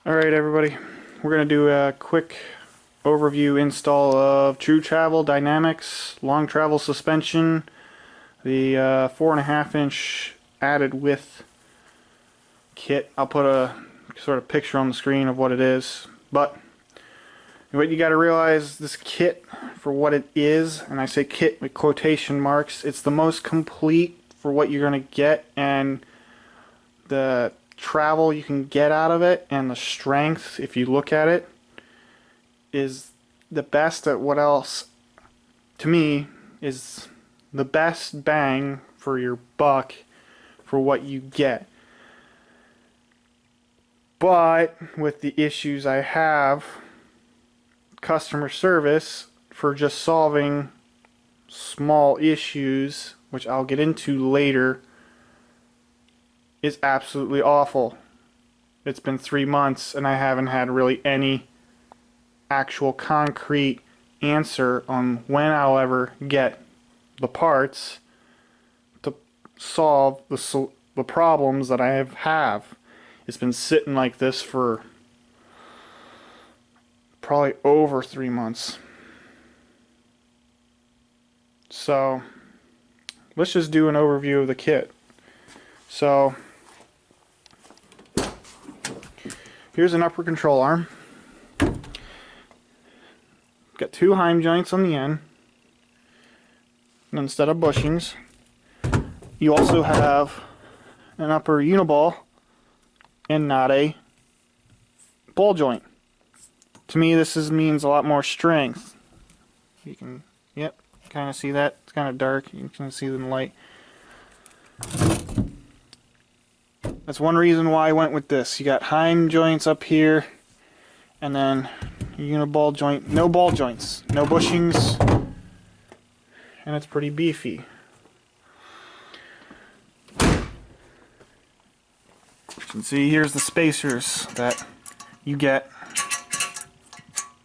Alright everybody, we're going to do a quick overview install of True Travel Dynamics long travel suspension, the 4.5-inch added width kit. I'll put a sort of picture on the screen of what it is, but what you got to realize, this kit for what it is, and I say kit with quotation marks, it's the most complete for what you're going to get, and the travel you can get out of it and the strength, if you look at it, is the best at what else to me is the best bang for your buck for what you get. But with the issues I have, customer service for just solving small issues, which I'll get into later, is absolutely awful. It's been 3 months and I haven't had really any actual concrete answer on when I'll ever get the parts to solve the problems that I have. It's been sitting like this for probably over 3 months. So let's just do an overview of the kit. So here's an upper control arm. Got 2 heim joints on the end, and instead of bushings, you also have an upper uniball and not a ball joint. To me, this means a lot more strength. You can, yep, kind of see that. It's kind of dark. You can see it in the light. That's one reason why I went with this. You got heim joints up here, and then uniball joint, no ball joints, no bushings, and it's pretty beefy. You can see here's the spacers that you get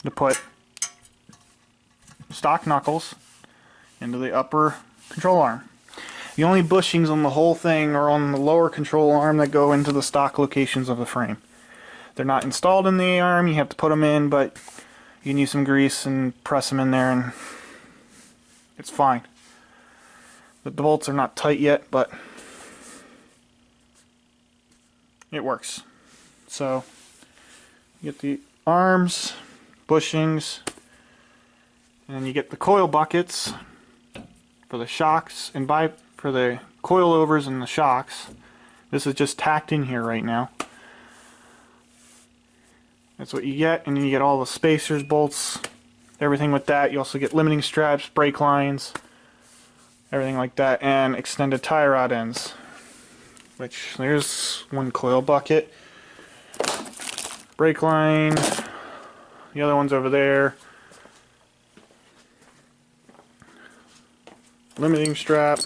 to put stock knuckles into the upper control arm. The only bushings on the whole thing are on the lower control arm that go into the stock locations of the frame. They're not installed in the arm, you have to put them in, but you can use some grease and press them in there and it's fine. The bolts are not tight yet, but it works. So you get the arms, bushings, and you get the coil buckets for the shocks and for the coilovers and the shocks. This is just tacked in here right now. That's what you get, and then you get all the spacers, bolts, everything with that. You also get limiting straps, brake lines, everything like that, and extended tie rod ends. Which, there's one coil bucket, brake line, the other one's over there, limiting strap,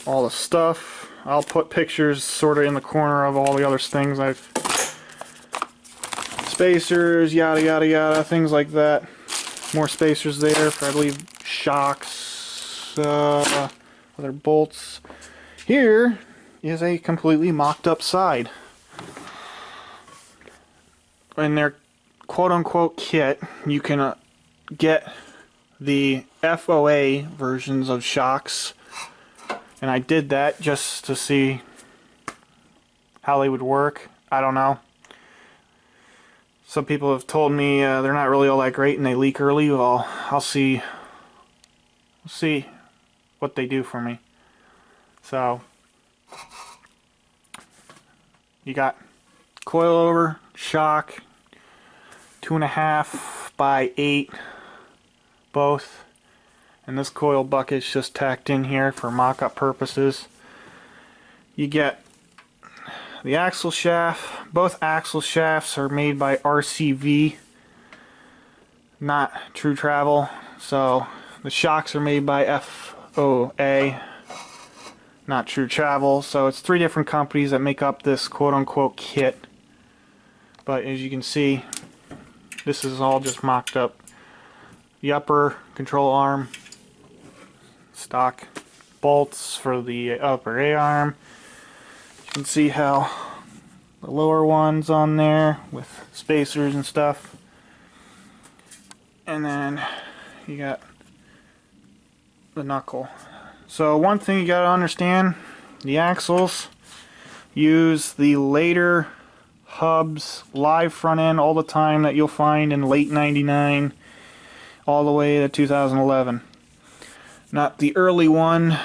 all the stuff. I'll put pictures sort of in the corner of all the other things spacers, yada yada yada, things like that. More spacers there for, I believe, shocks, other bolts. Here is a completely mocked up side. In their quote unquote kit, you can get the FOA versions of shocks. And I did that just to see how they would work. I don't know. Some people have told me they're not really all that great and they leak early. Well, I'll see what they do for me. So you got coilover, shock, 2.5 by 8, both. And this coil bucket's just tacked in here for mock-up purposes. You get the axle shaft. Both axle shafts are made by RCV, not True Travel. So the shocks are made by FOA, not True Travel. So it's 3 different companies that make up this quote-unquote kit. But as you can see, this is all just mocked up. The upper control arm, stock bolts for the upper A arm. You can see how the lower ones on there with spacers and stuff. And then you got the knuckle. So one thing you gotta understand, the axles use the later hubs live front end all the time that you'll find in late 99 all the way to 2011. Not the early one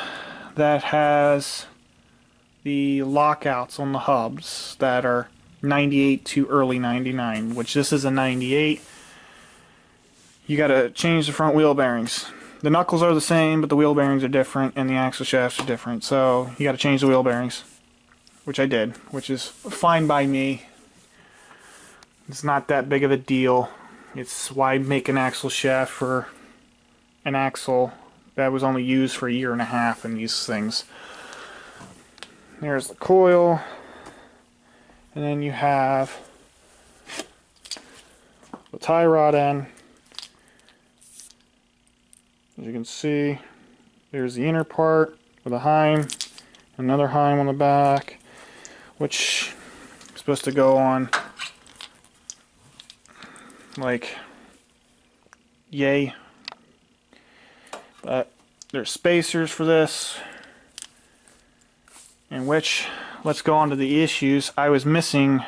that has the lockouts on the hubs that are 98 to early 99, which this is a 98. You gotta change the front wheel bearings. The knuckles are the same, but the wheel bearings are different and the axle shafts are different, so you gotta change the wheel bearings, which I did, which is fine by me. It's not that big of a deal. It's why make an axle shaft for an axle that was only used for a year and a half in these things. There's the coil, and then you have the tie rod end. As you can see, there's the inner part with a heim, another heim on the back, which is supposed to go on like yay. But there's spacers for this, in which, let's go on to the issues. I was missing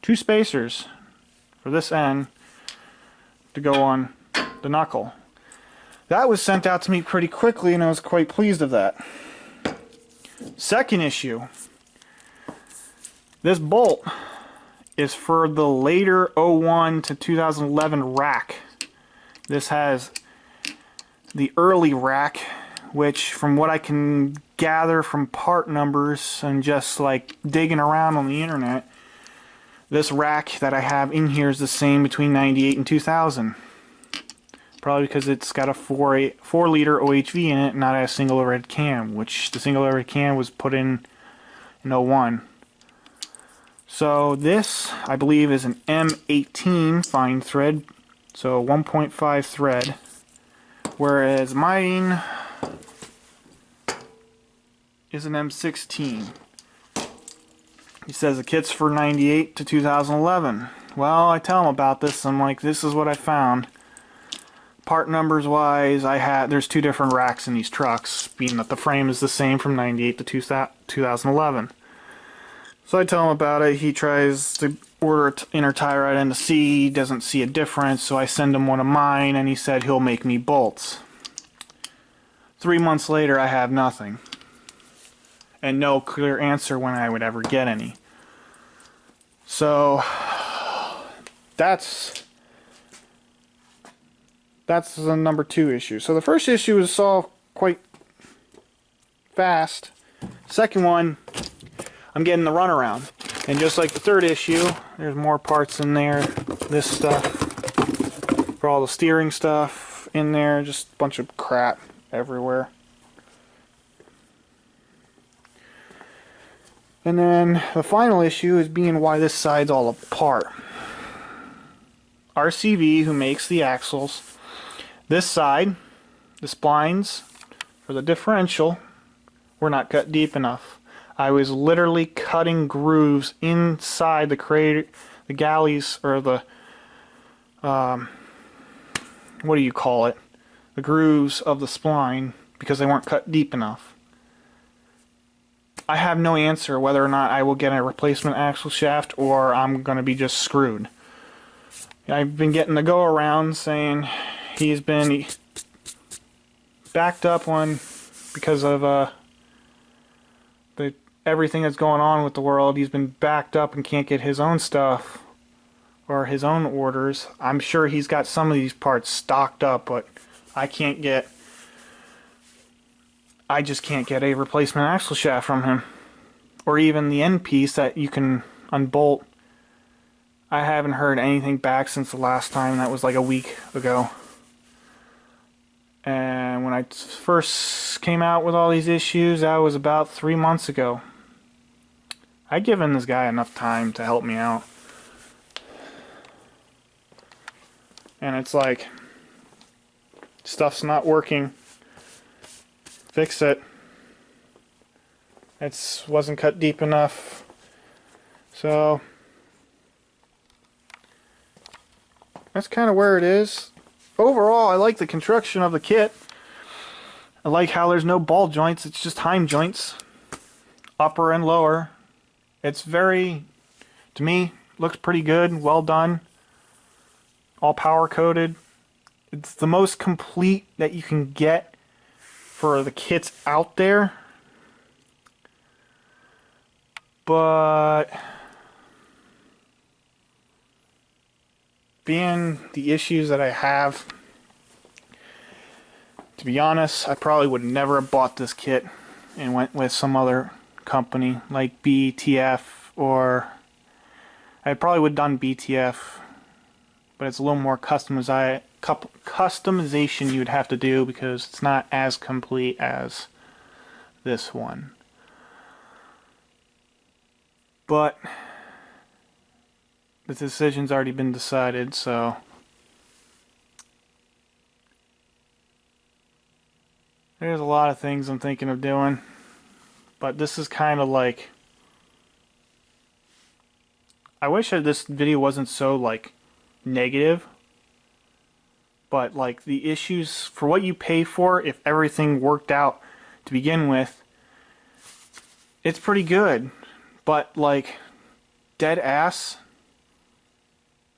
2 spacers for this end to go on the knuckle. That was sent out to me pretty quickly and I was quite pleased of that. Second issue, this bolt is for the later 01 to 2011 rack. This has the early rack, which from what I can gather from part numbers and just like digging around on the internet, this rack that I have in here is the same between 98 and 2000. Probably because it's got a 4-liter OHV in it, not a single overhead cam, which the single overhead cam was put in 01. So this, I believe, is an M18 fine thread, so 1.5 thread, whereas mine is an M16. He says the kit's for 98 to 2011. Well, I tell him about this, I'm like, this is what I found. Part numbers wise, there's 2 different racks in these trucks, being that the frame is the same from 98 to 2011. So I tell him about it. He tries to order inner tie rod end to see, he doesn't see a difference, so I send him one of mine and he said he'll make me bolts. 3 months later I have nothing. And no clear answer when I would ever get any. So that's the number 2 issue. So the first issue is solved quite fast. Second one, I'm getting the runaround. And just like the third issue, there's more parts in there. This stuff, for all the steering stuff in there, just a bunch of crap everywhere. And then the final issue is being why this side's all apart. RCV, who makes the axles, this side, the splines for the differential were not cut deep enough. I was literally cutting grooves inside the crater, the galleys, or the what do you call it? The grooves of the spline, because they weren't cut deep enough. I have no answer whether or not I will get a replacement axle shaft or I'm going to be just screwed. I've been getting the go around saying he's been backed up on because of everything that's going on with the world. He's been backed up and can't get his own stuff or his own orders. I'm sure he's got some of these parts stocked up, but I just can't get a replacement axle shaft from him, or even the end piece that you can unbolt. I haven't heard anything back since the last time. That was like a week ago. And when I first came out with all these issues, that was about 3 months ago. I've given this guy enough time to help me out. And it's like, stuff's not working. Fix it. It wasn't cut deep enough. So that's kind of where it is. Overall, I like the construction of the kit. I like how there's no ball joints, it's just heim joints, upper and lower. It's very, to me, looks pretty good, well done, all power coated. It's the most complete that you can get for the kits out there. But being the issues that I have, to be honest, I probably would never have bought this kit and went with some other company like BTF, or I probably would have done BTF, but it's a little more customization you would have to do because it's not as complete as this one. But the decision's already been decided, so there's a lot of things I'm thinking of doing, but this is kind of like, I wish this video wasn't so like negative, but like the issues for what you pay for, if everything worked out to begin with, it's pretty good. But like, dead ass,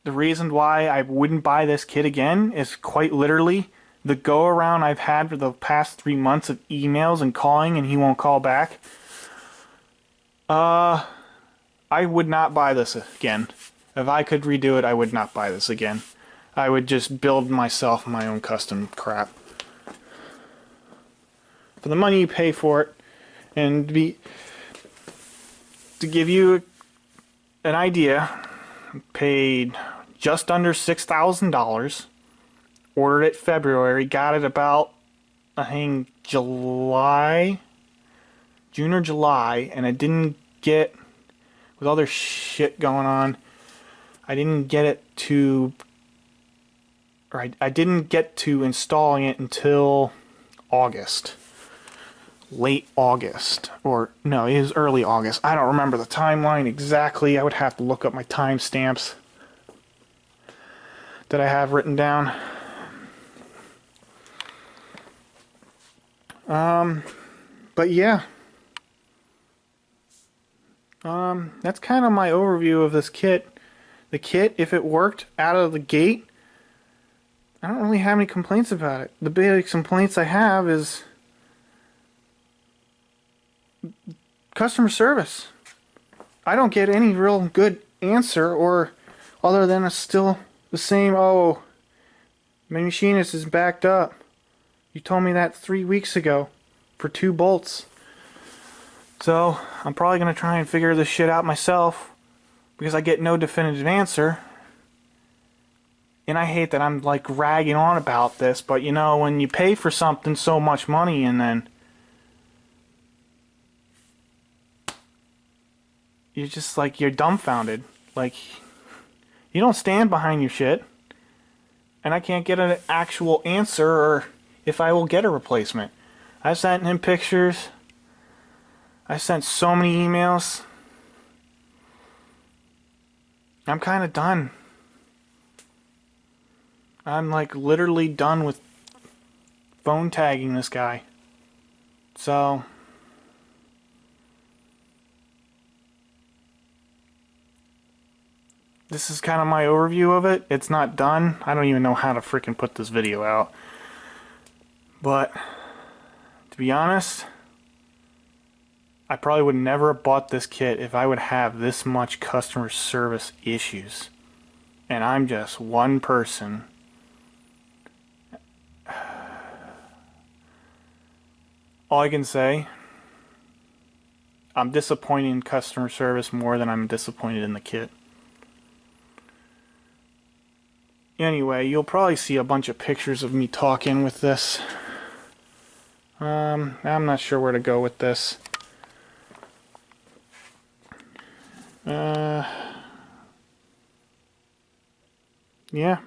the reason why I wouldn't buy this kit again is quite literally the go around I've had for the past 3 months of emails and calling and he won't call back. I would not buy this again. If I could redo it, I would not buy this again. I would just build myself my own custom crap. For the money you pay for it, and to give you an idea, paid just under $6,000, ordered it February, got it about, I think, June or July, and I didn't get, with other shit going on, I didn't get it to, or I didn't get to installing it until August. Late August, or no, it was early August. I don't remember the timeline exactly. I would have to look up my timestamps that I have written down. But yeah, that's kind of my overview of this kit. The kit, if it worked out of the gate, I don't really have any complaints about it. The big complaints I have is customer service. I don't get any real good answer, or other than it's still the same, oh, my machinist is backed up. You told me that 3 weeks ago for 2 bolts. So I'm probably going to try and figure this shit out myself because I get no definitive answer. And I hate that I'm like ragging on about this, but you know, when you pay for something so much money and then you're just like, you're dumbfounded. Like, you don't stand behind your shit. And I can't get an actual answer or if I will get a replacement. I sent him pictures. I sent so many emails. I'm kind of done. I'm like literally done with phone tagging this guy. So this is kind of my overview of it. It's not done. I don't even know how to freaking put this video out. But to be honest, I probably would never have bought this kit if I would have this much customer service issues. And I'm just one person. All I can say, I'm disappointed in customer service more than I'm disappointed in the kit. Anyway, you'll probably see a bunch of pictures of me talking with this. I'm not sure where to go with this. Yeah.